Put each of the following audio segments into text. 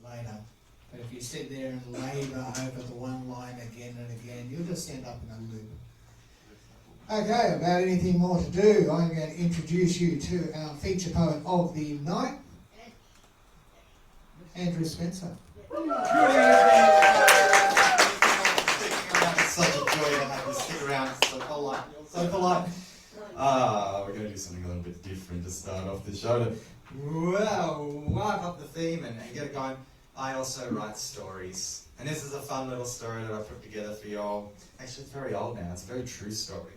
later. But if you sit there and labour over the one line again and again, you'll just end up in a loop. Okay, about anything more to do, I'm going to introduce you to our feature poet of the night, Andrew Spencer. Good evening. It's such a joy to have you stick around. It's so polite. So polite. We're going to do something a little bit different to start off the show to wipe up the theme and get it going. I also write stories, and this is a fun little story that I put together for y'all. Actually, it's very old now. It's a very true story.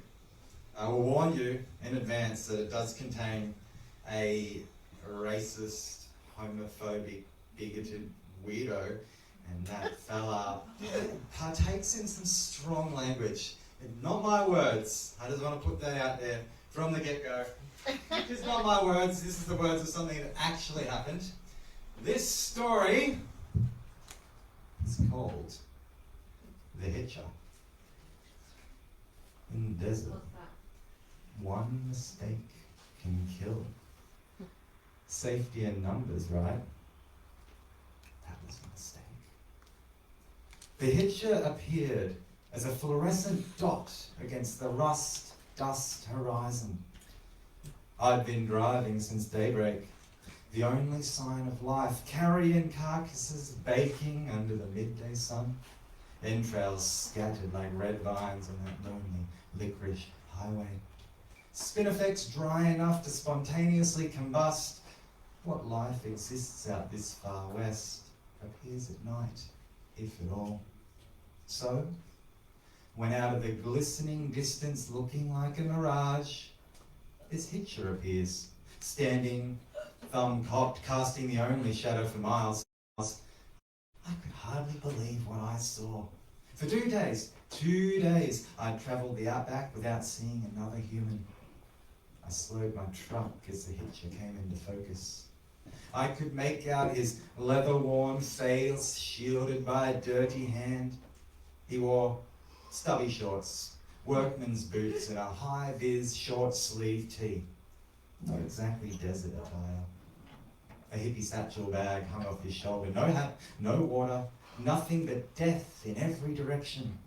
I will warn you in advance that it does contain a racist, homophobic, bigoted weirdo, and that fella partakes in some strong language. Not my words. I just want to put that out there from the get-go. It's not my words. This is the words of something that actually happened. This story is called The Hitcher. In the desert, one mistake can kill. Safety in numbers, right? That was a mistake. The Hitcher appeared as a fluorescent dot against the rust-dust horizon. I'd been driving since daybreak, the only sign of life, carrion carcasses baking under the midday sun, entrails scattered like red vines on that lonely licorice highway, spinifex dry enough to spontaneously combust. What life exists out this far west appears at night, if at all. So, when out of the glistening distance looking like a mirage, this Hitcher appears, standing, thumb cocked, casting the only shadow for miles. I could hardly believe what I saw. For 2 days, I'd travelled the outback without seeing another human. I slowed my truck as the Hitcher came into focus. I could make out his leather-worn face shielded by a dirty hand. He wore stubby shorts, workman's boots, and a high-vis short-sleeve tee. Not exactly desert attire. A hippie satchel bag hung off his shoulder. No hat, no water, nothing but death in every direction.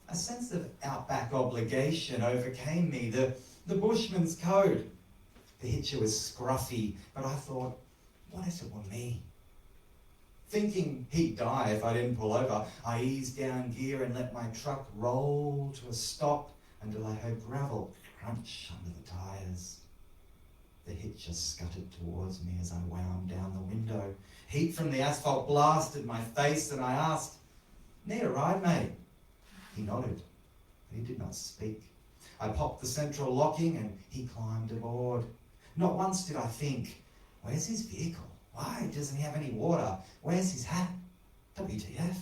A sense of outback obligation overcame me, the bushman's code. The Hitcher was scruffy, but I thought, what if it were me? Thinking he'd die if I didn't pull over, I eased down gear and let my truck roll to a stop until I heard gravel crunch under the tires. The Hitcher scuttered towards me as I wound down the window. Heat from the asphalt blasted my face, and I asked, "Need a ride, mate?" He nodded, but he did not speak. I popped the central locking and he climbed aboard. Not once did I think, where's his vehicle? Why doesn't he have any water? Where's his hat? WTF?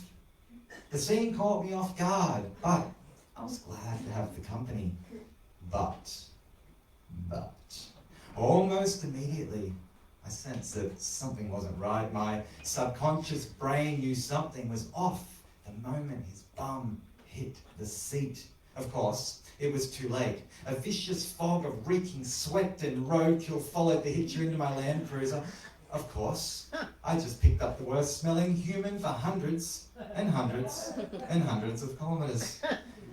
The scene caught me off guard, but I was glad to have the company. But, almost immediately, I sensed that something wasn't right. My subconscious brain knew something was off the moment his bum hit the seat. Of course, it was too late. A vicious fog of reeking sweat and roadkill followed the Hitcher into my Land Cruiser. Of course, I just picked up the worst smelling human for hundreds and hundreds and hundreds of kilometres.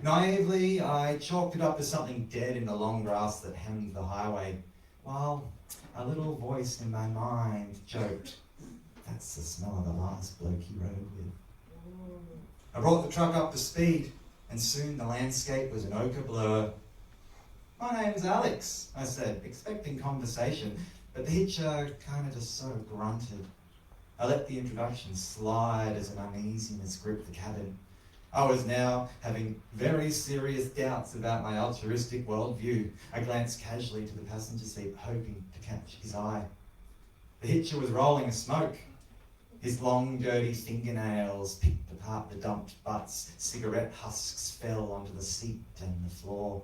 Naively, I chalked it up as something dead in the long grass that hemmed the highway, while a little voice in my mind joked, "That's the smell of the last bloke he rode with." I brought the truck up to speed, and soon the landscape was an ochre blur. "My name's Alex," I said, expecting conversation, but the Hitcher kind of just sort of grunted. I let the introduction slide as an uneasiness gripped the cabin. I was now having very serious doubts about my altruistic worldview. I glanced casually to the passenger seat, hoping to catch his eye. The Hitcher was rolling a smoke. His long, dirty fingernails picked apart the dumped butts. Cigarette husks fell onto the seat and the floor.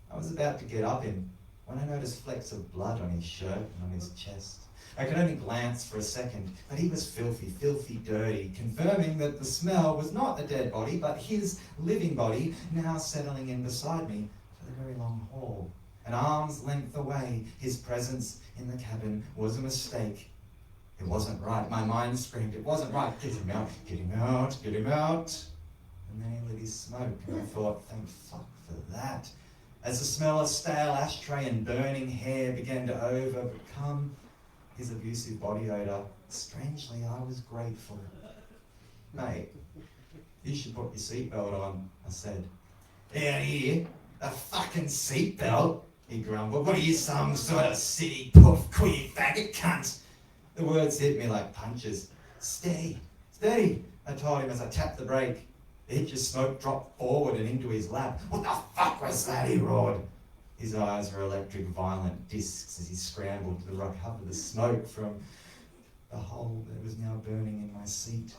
I was about to get up him when I noticed flecks of blood on his shirt and on his chest. I could only glance for a second, but he was filthy, filthy dirty, confirming that the smell was not a dead body, but his living body, now settling in beside me for the very long haul. An arm's length away, his presence in the cabin was a mistake. It wasn't right. My mind screamed, it wasn't right. Get him out, get him out, get him out. And then he lit his smoke, and I thought, thank fuck for that. As the smell of stale ashtray and burning hair began to overcome his abusive body odour, strangely, I was grateful. Mate, you should put your seatbelt on, I said. Out here, a fucking seatbelt, he grumbled. What are you, some sort of city puff queer faggot cunt? The words hit me like punches. Steady, steady, I told him as I tapped the brake. The Hitcher's smoke dropped forward and into his lap. What the fuck was that, he roared. His eyes were electric violent discs as he scrambled to recover the smoke from the hole that was now burning in my seat.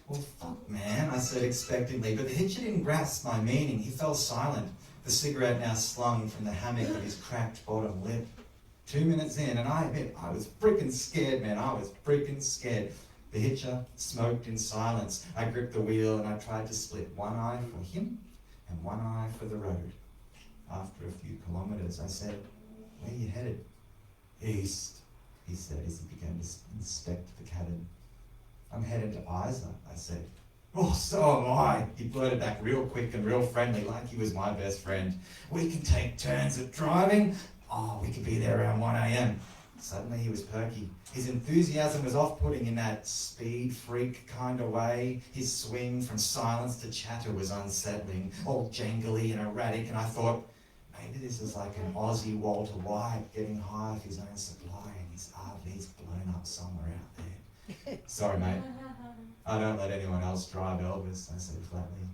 Well, fuck, man, I said expectantly, but the Hitcher didn't grasp my meaning. He fell silent, the cigarette now slung from the hammock of his cracked bottom lip. 2 minutes in, and I admit, I was freaking scared, man. I was freaking scared. The Hitcher smoked in silence. I gripped the wheel and I tried to split one eye for him and one eye for the road. After a few kilometres, I said, where are you headed? East, he said as he began to inspect the cabin. I'm headed to Isa, I said. Oh, so am I, he blurted back real quick and real friendly, like he was my best friend. We can take turns at driving. Oh, we could be there around 1 a.m. Suddenly he was perky. His enthusiasm was off-putting in that speed freak kind of way. His swing from silence to chatter was unsettling, all jangly and erratic, and I thought, maybe this is like an Aussie Walter White getting high off his own supply and his RV's blown up somewhere out there. Sorry, mate. I don't let anyone else drive Elvis, I said flatly.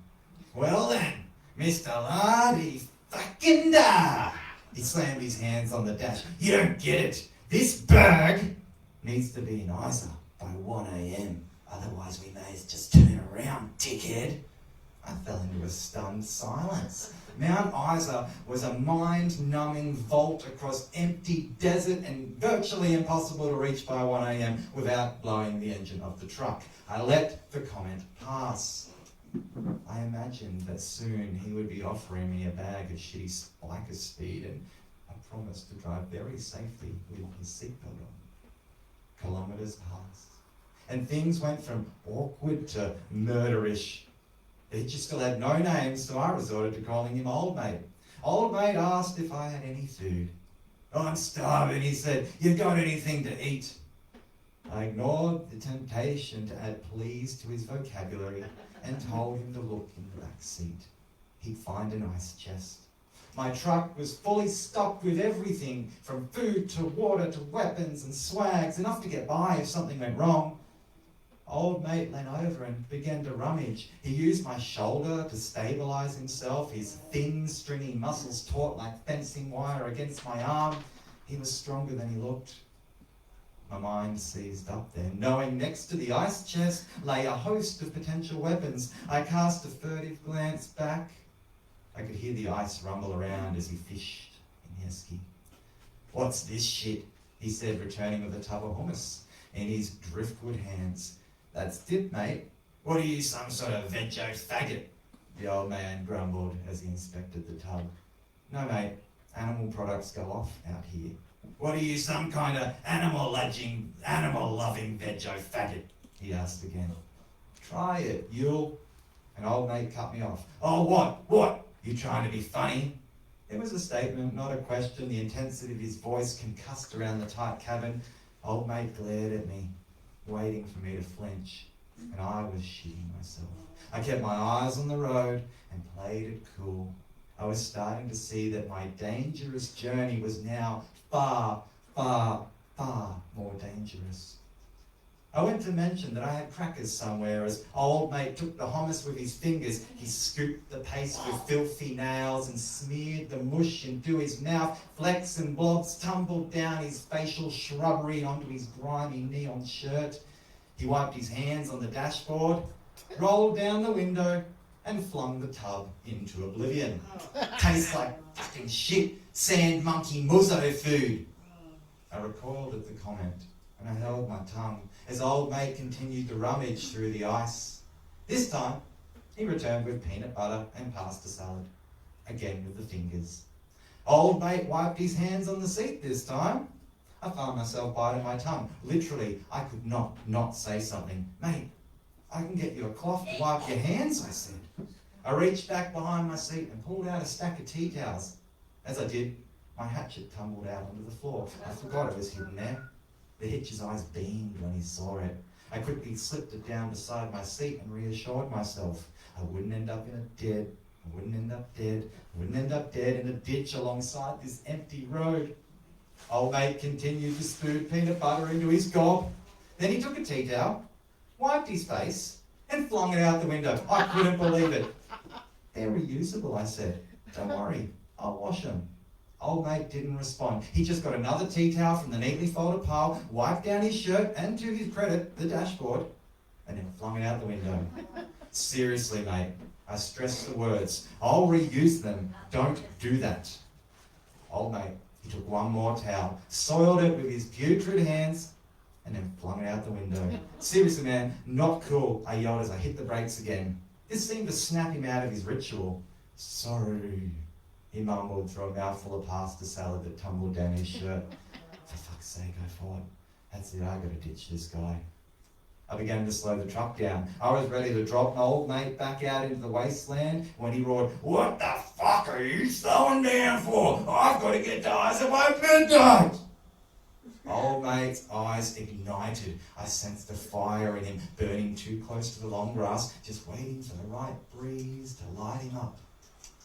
Well then, Mr. Lardy fucking da! He slammed his hands on the dash. You don't get it. This berg needs to be in Isa by 1 a.m. Otherwise we may just turn around, dickhead. I fell into a stunned silence. Mount Isa was a mind-numbing vault across empty desert and virtually impossible to reach by 1 a.m. without blowing the engine of the truck. I let the comment pass. I imagined that soon he would be offering me a bag of shitty spiker speed, and I promised to drive very safely with his seatbelt on. Kilometres passed, and things went from awkward to murderish. The Hitcher still had no name, so I resorted to calling him Old Mate. Old Mate asked if I had any food. Oh, I'm starving, he said. You got anything to eat? I ignored the temptation to add please to his vocabulary and told him to look in the back seat. He'd find an ice chest. My truck was fully stocked with everything, from food to water to weapons and swags, enough to get by if something went wrong. Old Mate leant over and began to rummage. He used my shoulder to stabilise himself, his thin, stringy muscles taut like fencing wire against my arm. He was stronger than he looked. My mind seized up then, knowing next to the ice chest lay a host of potential weapons. I cast a furtive glance back. I could hear the ice rumble around as he fished in Hesky. What's this shit? He said, returning with a tub of hummus in his driftwood hands. That's it, mate. What are you, some sort of veggie faggot? The old man grumbled as he inspected the tub. No, mate. Animal products go off out here. What are you, some kind of animal-loving veggie faggot? He asked again. Try it, you'll... An old mate cut me off. Oh, what? You trying to be funny? It was a statement, not a question. The intensity of his voice concussed around the tight cabin. Old mate glared at me, waiting for me to flinch, and I was shitting myself. I kept my eyes on the road and played it cool. I was starting to see that my dangerous journey was now far, far, far more dangerous. I went to mention that I had crackers somewhere as Old Mate took the hummus with his fingers. He scooped the paste with filthy nails and smeared the mush into his mouth. Flecks and blobs tumbled down his facial shrubbery onto his grimy neon shirt. He wiped his hands on the dashboard, rolled down the window, and flung the tub into oblivion. Tastes like fucking shit, sand monkey muzzo food. I recoiled at the comment, and I held my tongue as Old Mate continued to rummage through the ice. This time, he returned with peanut butter and pasta salad, again with the fingers. Old Mate wiped his hands on the seat this time. I found myself biting my tongue. Literally, I could not say something. Mate, I can get you a cloth to wipe your hands, I said. I reached back behind my seat and pulled out a stack of tea towels. As I did, my hatchet tumbled out onto the floor. I forgot it was hidden there. The Hitcher's eyes beamed when he saw it. I quickly slipped it down beside my seat and reassured myself I wouldn't end up dead in a ditch alongside this empty road. Old mate continued to spoon peanut butter into his gob. Then he took a tea towel, wiped his face, and flung it out the window. I couldn't believe it. They're reusable, I said. Don't worry, I'll wash them. Old mate didn't respond. He just got another tea towel from the neatly folded pile, wiped down his shirt, and to his credit, the dashboard, and then flung it out the window. Seriously, mate, I stress the words. I'll reuse them. Don't do that. Old mate, he took one more towel, soiled it with his putrid hands, and then flung it out the window. Seriously, man, not cool, I yelled as I hit the brakes again. This seemed to snap him out of his ritual. Sorry, he mumbled through a mouthful of pasta salad that tumbled down his shirt. For fuck's sake, I thought. That's it, I gotta ditch this guy. I began to slow the truck down. I was ready to drop my old mate back out into the wasteland when he roared, "What the fuck are you slowing down for? I've got to get to eyes at my midnight!" Old mate's eyes ignited. I sensed the fire in him, burning too close to the long grass, just waiting for the right breeze to light him up.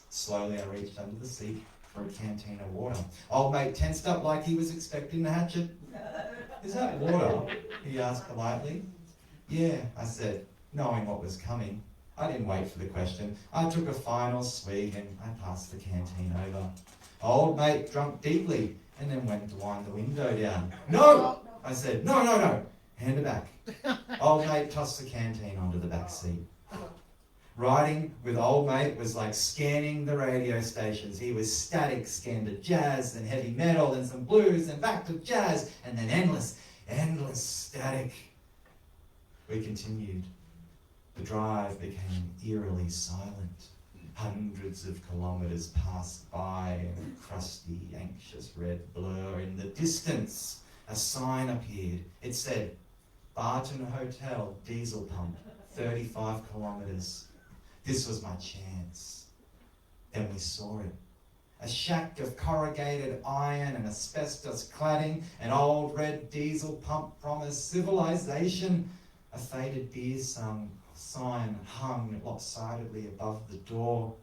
Slowly I reached under the seat for a canteen of water. Old mate tensed up like he was expecting the hatchet. "Is that water?" he asked politely. "Yeah," I said, knowing what was coming. I didn't wait for the question. I took a final swig and I passed the canteen over. Old mate drank deeply and then went to wind the window down. "No!" I said. No. Hand it back." Old mate tossed the canteen onto the back seat. Riding with old mate was like scanning the radio stations. He was static, scanned to jazz and heavy metal and some blues and back to jazz and then endless static. We continued. The drive became eerily silent. Hundreds of kilometres passed by in a crusty, anxious red blur. In the distance, a sign appeared. It said, "Barton Hotel, diesel pump, 35 kilometres. This was my chance. Then we saw it. A shack of corrugated iron and asbestos cladding, an old red diesel pump promised civilization. A faded beer sign hung lopsidedly above the door.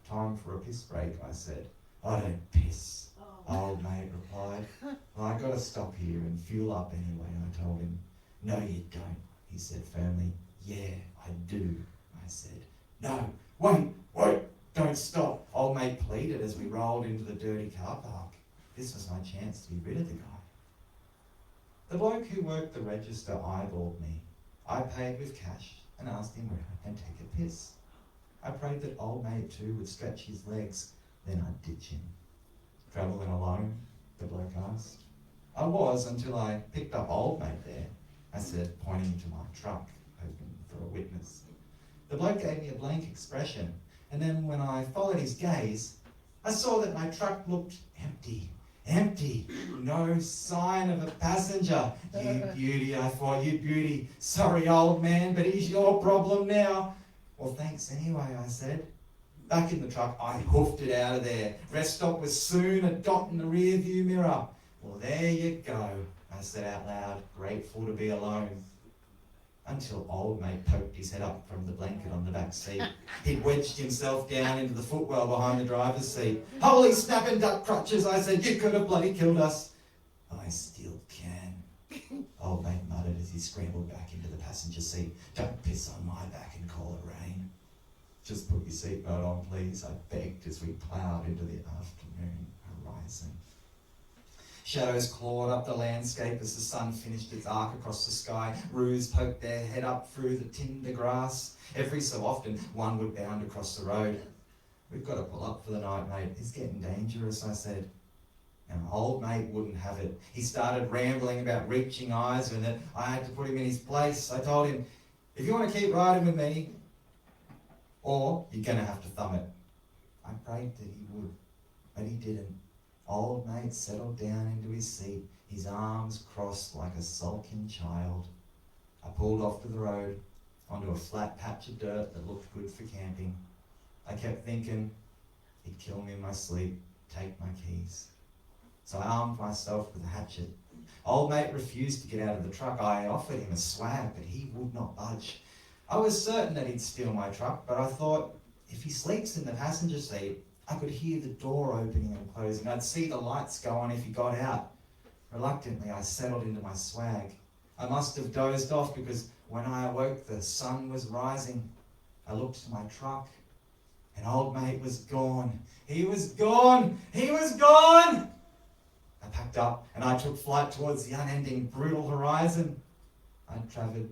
"Time for a piss break," I said. "I don't piss," old mate replied. "Well, I gotta stop here and fuel up anyway," I told him. "No, you don't," he said firmly. "Yeah, I do," I said. "No, wait, don't stop," old mate pleaded as we rolled into the dirty car park. This was my chance to be rid of the guy. The bloke who worked the register eyeballed me. I paid with cash and asked him where I can take a piss. I prayed that old mate too would stretch his legs, then I'd ditch him. "Travelling alone?" the bloke asked. "I was until I picked up old mate there," I said, pointing to my truck, hoping for a witness. The bloke gave me a blank expression, and then when I followed his gaze, I saw that my truck looked empty. No sign of a passenger. "You beauty," I thought, "you beauty. Sorry, old man, but he's your problem now." "Well, thanks anyway," I said. Back in the truck, I hoofed it out of there. Rest stop was soon a dot in the rear view mirror. "Well, there you go," I said out loud, grateful to be alone. Until old mate poked his head up from the blanket on the back seat. He'd wedged himself down into the footwell behind the driver's seat. "Holy snapping duck crutches," I said, "you could have bloody killed us." "I still can," old mate muttered as he scrambled back into the passenger seat. "Don't piss on my back and call it rain." "Just put your seatbelt on, please," I begged as we ploughed into the afternoon horizon. Shadows clawed up the landscape as the sun finished its arc across the sky. Roos poked their head up through the tinder grass. Every so often, one would bound across the road. "We've got to pull up for the night, mate. It's getting dangerous," I said. Now, old mate wouldn't have it. He started rambling about reaching eyes and that I had to put him in his place. I told him, "If you want to keep riding with me, or you're going to have to thumb it." I prayed that he would, but he didn't. Old mate settled down into his seat. his arms crossed like a sulking child. I pulled off to the road, onto a flat patch of dirt that looked good for camping. I kept thinking, he'd kill me in my sleep, take my keys. So I armed myself with a hatchet. Old mate refused to get out of the truck. I offered him a swag, but he would not budge. I was certain that he'd steal my truck, but I thought, if he sleeps in the passenger seat, I could hear the door opening and closing. I'd see the lights go on if he got out. Reluctantly, I settled into my swag. I must have dozed off because when I awoke, the sun was rising. I looked to my truck, and old mate was gone. He was gone! He was gone! I packed up and I took flight towards the unending, brutal horizon. I'd travelled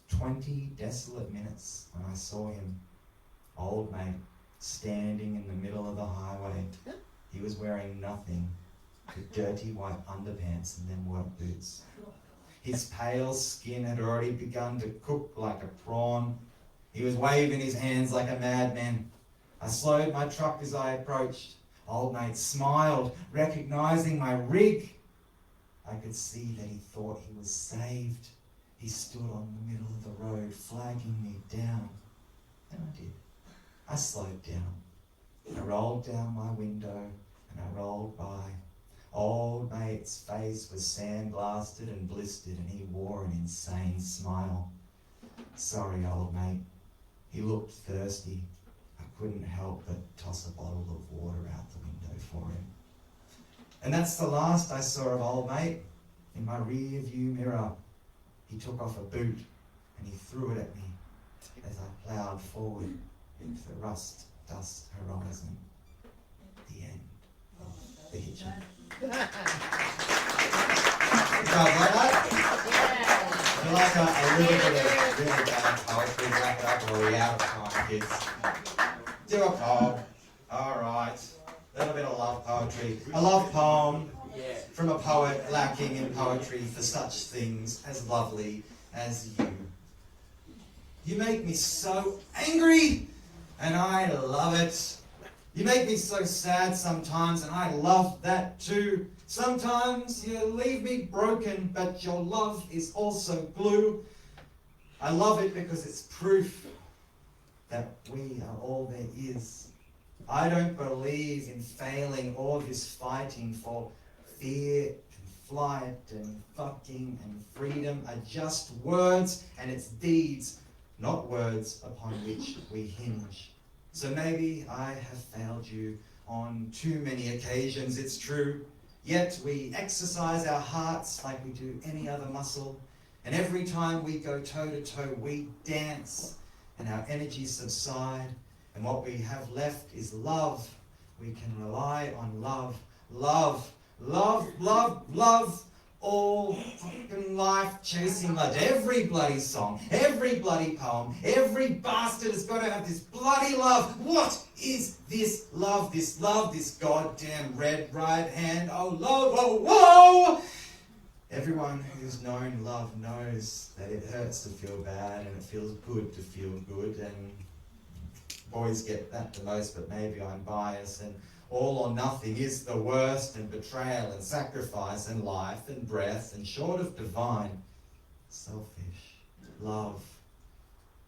20 desolate minutes when I saw him. Old mate, standing in the middle of the highway. He was wearing nothing but dirty white underpants and then work boots. His pale skin had already begun to cook like a prawn. He was waving his hands like a madman. I slowed my truck as I approached. Old mate smiled, recognising my rig. I could see that he thought he was saved. He stood on the middle of the road, flagging me down. And I did. I slowed down. I rolled down my window and I rolled by. Old mate's face was sandblasted and blistered and he wore an insane smile. Sorry, old mate. He looked thirsty. I couldn't help but toss a bottle of water out the window for him. And that's the last I saw of old mate. In my rear view mirror, he took off a boot and he threw it at me as I ploughed forward into the rust-dust horizon. The end of the Hitcher. You guys like that? You like a little bit of really bad poetry, wrap it up, or are we out of time, kids? Do a poem. Alright. A little bit of love poetry. A love poem from a poet lacking in poetry for such things as lovely as you. You make me so angry, and I love it. You make me so sad sometimes, and I love that too. Sometimes you leave me broken, but your love is also glue. I love it because it's proof that we are all there is. I don't believe in failing or this fighting, for fear and flight and fucking and freedom are just words, and it's deeds, not words, upon which we hinge. So maybe I have failed you on too many occasions, it's true. Yet we exercise our hearts like we do any other muscle. And every time we go toe to toe, we dance and our energies subside. And what we have left is love. We can rely on love. Love, love, love, love. All fucking life chasing love. Every bloody song, every bloody poem, every bastard has got to have this bloody love. What is this love? This goddamn red right hand. Oh, love, whoa, whoa! Everyone who's known love knows that it hurts to feel bad and it feels good to feel good, and boys get that the most, but maybe I'm biased, and all or nothing is the worst, and betrayal and sacrifice and life and breath, and short of divine, selfish love.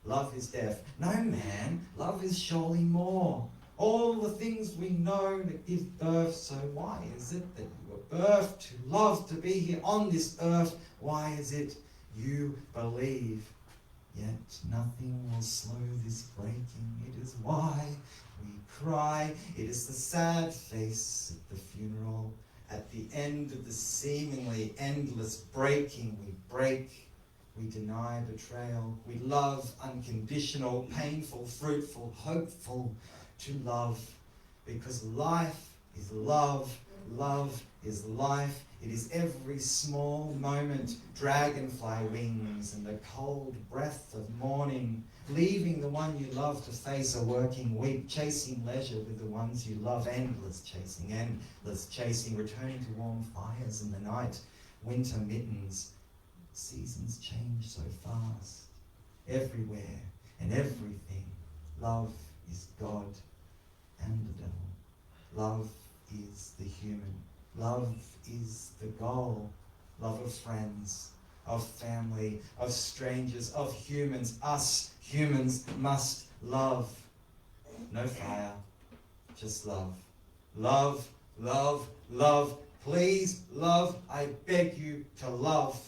Love is death. No, man, love is surely more. All the things we know that give birth, so why is it that you were birthed to love, to be here on this earth? Why is it you believe? Yet nothing will slow this breaking. It is why we cry. It is the sad face at the funeral. At the end of the seemingly endless breaking, we break. We deny betrayal. We love unconditional, painful, fruitful, hopeful to love. Because life is love. Love is life. It is every small moment, dragonfly wings and the cold breath of morning, leaving the one you love to face a working week, chasing leisure with the ones you love, endless chasing, returning to warm fires in the night, winter mittens. Seasons change so fast, everywhere and everything. Love is God and the devil. Love is the human. Love is the goal. Love of friends, of family, of strangers, of humans. Us humans must love. No fire, just love. Love, love, love. Please love. I beg you to love.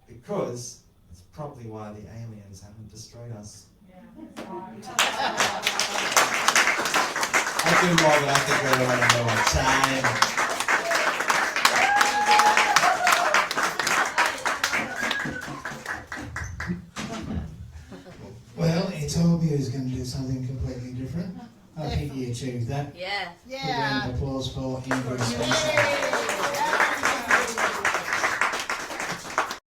Because it's probably why the aliens haven't destroyed us. I do more, but I think we're running low on time. Well, Etobia is going to do something completely different. I think he achieved that. Yeah. A round of applause for Ingrid Spencer.